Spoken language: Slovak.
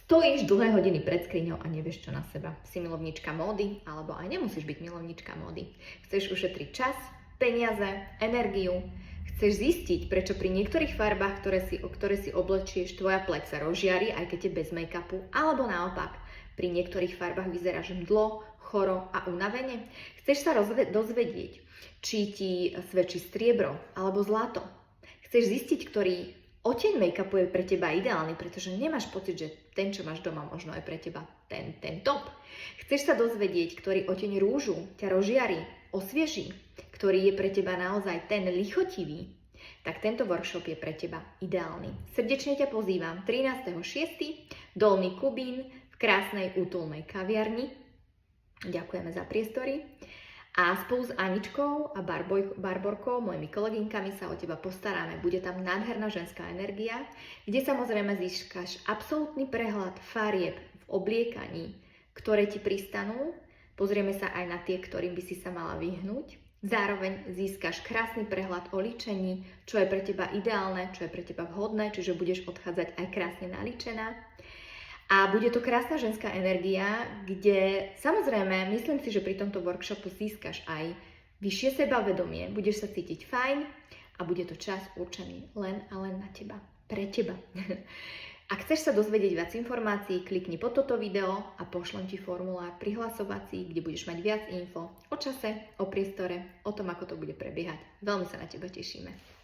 Stojíš dlhé hodiny pred skriňou a nevieš čo na seba. Si milovníčka módy, alebo aj nemusíš byť milovníčka módy. Chceš ušetriť čas, peniaze, energiu. Chceš zistiť, prečo pri niektorých farbách, ktoré si oblečieš, tvoja pleť sa rozžiari, aj keď je bez make-upu, alebo naopak, pri niektorých farbách vyzeráš mdlo, choro a unavene. Chceš sa dozvedieť, či ti svedčí striebro alebo zlato. Chceš zistiť, ktorý oteň make-upu je pre teba ideálny, pretože nemáš pocit, že ten, čo máš doma, možno je pre teba ten top. Chceš sa dozvedieť, ktorý oteň rúžu ťa rozžiari, osvieží, ktorý je pre teba naozaj ten lichotivý, tak tento workshop je pre teba ideálny. Srdečne ťa pozývam 13.6. Dolný Kubín v krásnej útulnej kaviarni. Ďakujeme za priestory. A spolu s Aničkou a Barborkou, mojimi kolegynkami, sa o teba postaráme. Bude tam nádherná ženská energia, kde samozrejme získaš absolútny prehľad farieb v obliekaní, ktoré ti pristanú. Pozrieme sa aj na tie, ktorým by si sa mala vyhnúť. Zároveň získaš krásny prehľad o líčení, čo je pre teba ideálne, čo je pre teba vhodné, čiže budeš odchádzať aj krásne nalíčená. A bude to krásna ženská energia, kde samozrejme myslím si, že pri tomto workshopu získaš aj vyššie sebavedomie, budeš sa cítiť fajn a bude to čas určený len a len na teba, pre teba. Ak chceš sa dozvedieť viac informácií, klikni pod toto video a pošlem ti formulár prihlasovací, kde budeš mať viac info o čase, o priestore, o tom, ako to bude prebiehať. Veľmi sa na teba tešíme.